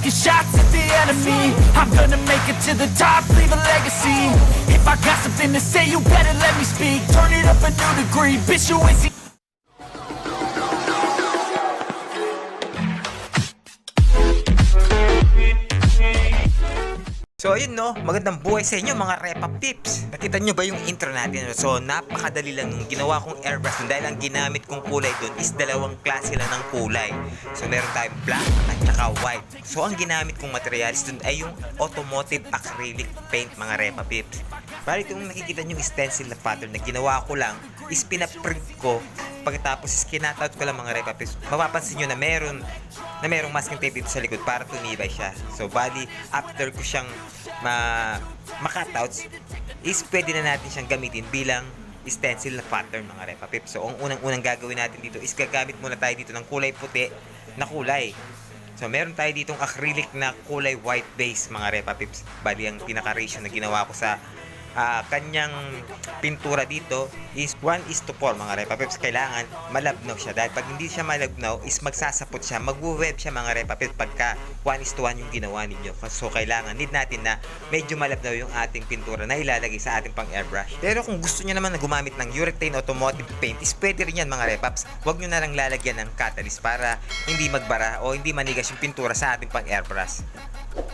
taking shots at the enemy. I'm gonna make it to the top, leave a legacy. If I got something to say, you better let me speak. Turn it up a new degree, bitch, you ain't seen. So ayun no, magandang buhay sa inyo mga Repa Pips. Nakita nyo ba yung intro natin? So napakadali lang nung ginawa kong airbrush dahil ang ginamit kong kulay doon is dalawang klase lang ng kulay. So meron tayong black at saka white. So ang ginamit kong materials doon ay yung automotive acrylic paint mga Repa Pips. Bali kung nakikita nyo yung stencil na pattern na ginawa ko lang is pinaprint ko. Pagkatapos is kinatout ko lang mga Repa Pips. Mapapansin nyo na merong masking tape dito sa likod para tumibay siya. So bali after ko siyang makatouts is pwede na natin siyang gamitin bilang stencil na pattern mga Repa Pips. So ang unang gagawin natin dito is gagamit muna tayo dito ng kulay puti na kulay. So meron tayo ditong acrylic na kulay white base mga Repa Pips. Bali ang pinaka-ratio na ginawa ko sa kanyang pintura dito is 1:4 mga Repa Pips. Kailangan malabnaw siya dahil pag hindi siya malabnaw is magsasapot siya, magwo-web siya mga Repa Pips pagka 1:1 yung ginawa ninyo. So kailangan need natin na medyo malabnaw yung ating pintura na ilalagay sa ating pang airbrush. Pero kung gusto niyo naman na gumamit ng urethane automotive paint is pwede rin yan mga Repa Pips. Huwag nyo na lang lalagyan ng catalyst para hindi magbara o hindi manigas yung pintura sa ating pang airbrush.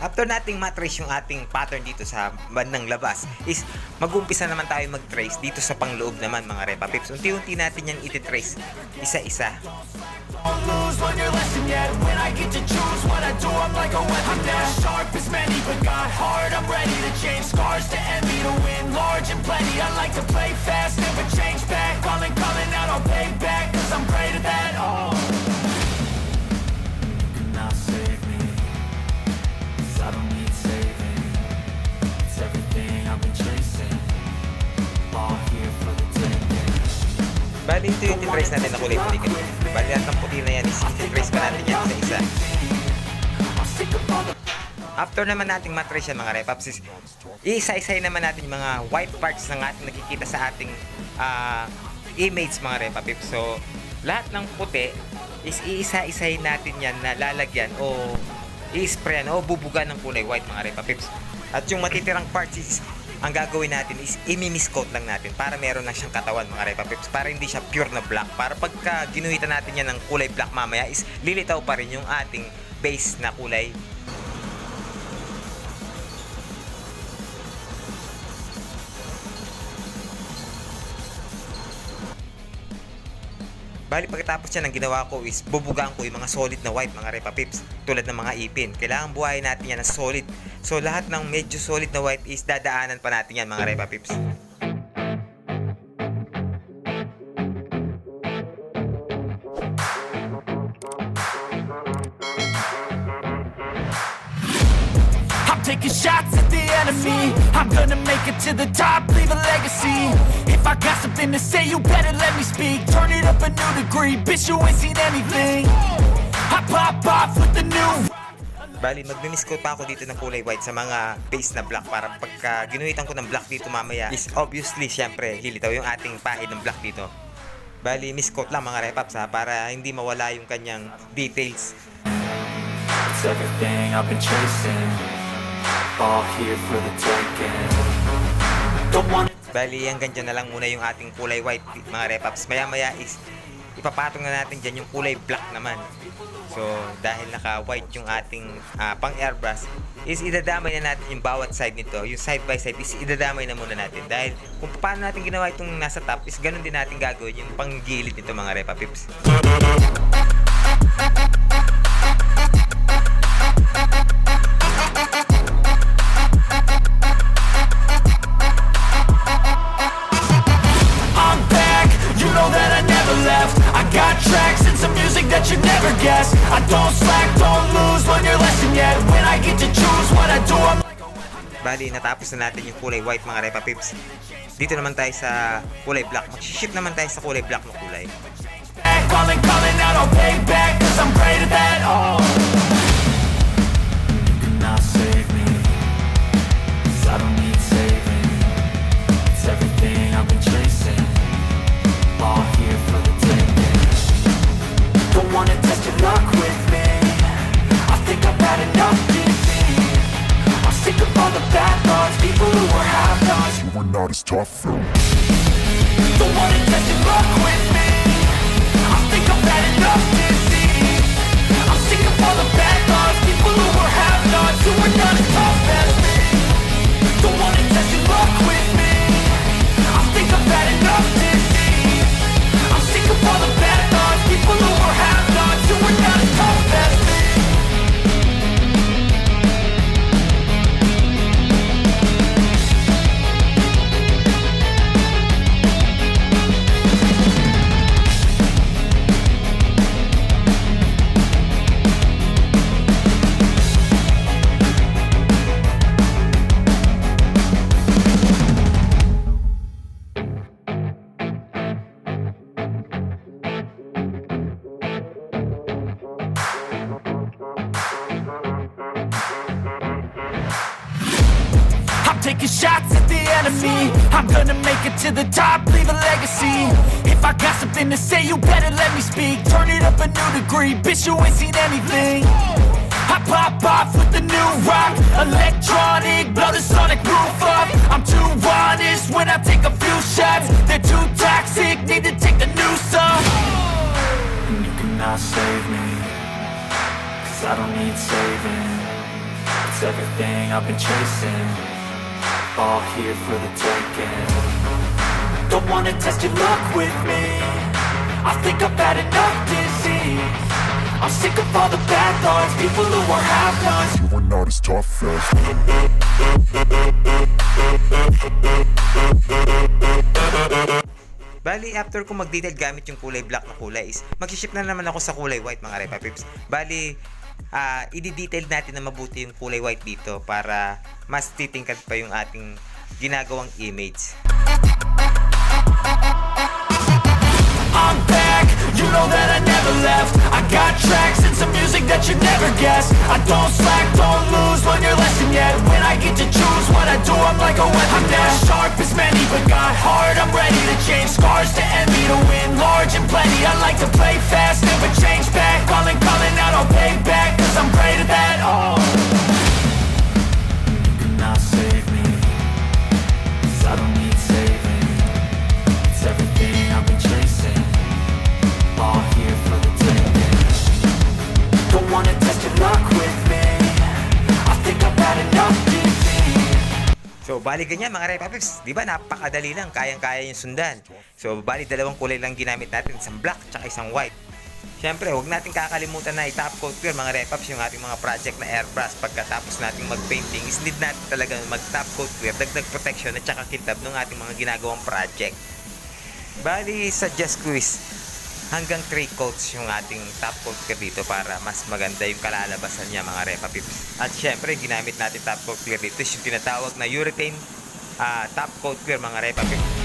After nating matrace yung ating pattern dito sa bandang labas is mag-umpisa naman tayo mag-trace dito sa pangloob naman mga Repa Pips. Unti-unti natin yan iti-trace isa-isa. Don't lose, learn your lesson yet. When I get to choose what I do, I'm like a weapon. I'm not sharp as many, but got hard. I'm ready to change scars to envy, to win large and plenty. I like to play fast, never change back. Calling out, I'll pay back, cause I'm great at that. Oh, you cannot save me, cause I don't need saving. It's everything I've been chasing, all here for the taking. Bali ito yung trace natin na kulay puti kanina. Bali lahat ng puti na yan is trace pa natin yan sa isa. After naman nating matrace yan mga Repa Pips, isa-isay naman natin yung mga white parts na ating nakikita sa ating image mga Repa Pips. So lahat ng puti is iisa-isay natin yan na lalagyan o i-sprayan o bubugan ng kulay white mga Repa Pips. At yung matitirang parts is ang gagawin natin is i-miscoat lang natin para meron lang siyang katawan mga Repa Pips, para hindi siya pure na black, para pagka ginuhitan natin yan ng kulay black mamaya is lilitaw pa rin yung ating base na kulay. Bali pagkatapos yan ang ginawa ko is bubugaan ko yung mga solid na white mga Repa Pips tulad ng mga ipin. Kailangan buhayin natin yan ng solid. So lahat ng medyo solid na white is dadaanan pa natin yan mga Repa Pips. I'm taking shots at the enemy. I'm gonna make it to the top, leave a legacy. If I got something to say, you better let me speak. Turn it up a new degree, bitch, you ain't seen anything. I pop off with the new. Bali magmi-miscoat pa ako dito ng kulay white sa mga base na black para pagka ginuhitan ko ng black dito mamaya is obviously syempre lilitaw yung ating pahid ng black dito. Bali miscoat lang mga Repa Pips para hindi mawala yung kanyang details. It's everything I've been chasing, all here for the taking. Don't want it. Bali hanggang dyan na lang muna yung ating kulay white mga Repa Pips. Maya maya is ipapatong na natin dyan yung kulay black naman. So dahil naka white yung ating pang airbrush is idadamay na natin yung bawat side nito. Yung side by side is idadamay na muna natin. Dahil kung paano natin ginawa itong nasa top is ganun din natin gagawin yung pang gilid nito mga Repa Pips. Got tracks and some music that you never guess. I don't slack, don't lose, learn your lesson yet. When I get to choose what I do, I'm like a weapon. Bali natapos na natin yung kulay white mga Repa Pips. Dito naman tayo sa kulay black. Mag-shift naman tayo sa kulay black na kulay. Calling out, I'll pay back, cause I'm great at that. Oh, you cannot save me, cause I don't need saving. It's everything I've been chasing, all here for the taking. Don't wanna test your luck with me, I think I've had enough. all the bad thoughts, people who are half-nots. You were not as tough though. Don't wanna test your luck with me. I think I've had enough disease. I'm sick of all the bad thoughts, people who are half-nots, who are not as tough as me. Don't wanna test your luck with me. I think I've had enough disease. I'm sick of all the bad thoughts, people who are half-nots, who are not as tough as me. Taking shots at the enemy. I'm gonna make it to the top, leave a legacy. If I got something to say, you better let me speak. Turn it up a new degree, bitch, you ain't seen anything. I pop off with the new rock, electronic, blow the sonic roof up. I'm too honest when I take a few shots. They're too toxic, need to take the noose off. And you cannot save me, 'cause I don't need saving. It's everything I've been chasing, all here for the taking. Don't wanna test your luck with me. I think I've had enough disease. I'm sick of all the bad thoughts, people who are half-nots. You were not as tough as. Bali, after ko mag-detail gamit yung kulay black na kulay is mag-shift na naman ako sa kulay white, mga Repa Pips. Bali, i-detail natin na mabuti yung kulay white dito para mas titingkad pa yung ating ginagawang image. I'm back, you know that I never left. I got tracks and some music that you never guessed. I don't slack, don't lose, learn your lesson yet. When I get to choose what I do, I'm like a weapon. I'm not sharp as many, but got hard, I'm ready to change. Scars to envy, to win large and plenty. I like to play fast, never change back. Calling out, I'll pay back, 'cause I'm great at that. Oh, you cannot save me, 'cause I don't need saving. It's everything I've been chasing, all here for the taking. Don't wanna test your luck with me. I think I've had enough disease. So, bali ganyan mga Repa Pips. Di ba napakadali lang, kayang-kaya yung sundan. So, bali dalawang kulay lang ginamit natin, isang black at isang white. Siyempre, huwag natin kakalimutan na i-top coat clear mga Repa Pips yung ating mga project na airbrush. Pagkatapos nating mag-painting, is need natin talaga mag-top coat clear, dagdag protection at saka kintab ng ating mga ginagawang project. Bali, suggest ko is hanggang 3 coats yung ating top coat clear dito para mas maganda yung kalalabasan niya mga Repa Pips. At syempre, ginamit natin top coat clear dito is yung tinatawag na urethane top coat clear mga Repa Pips.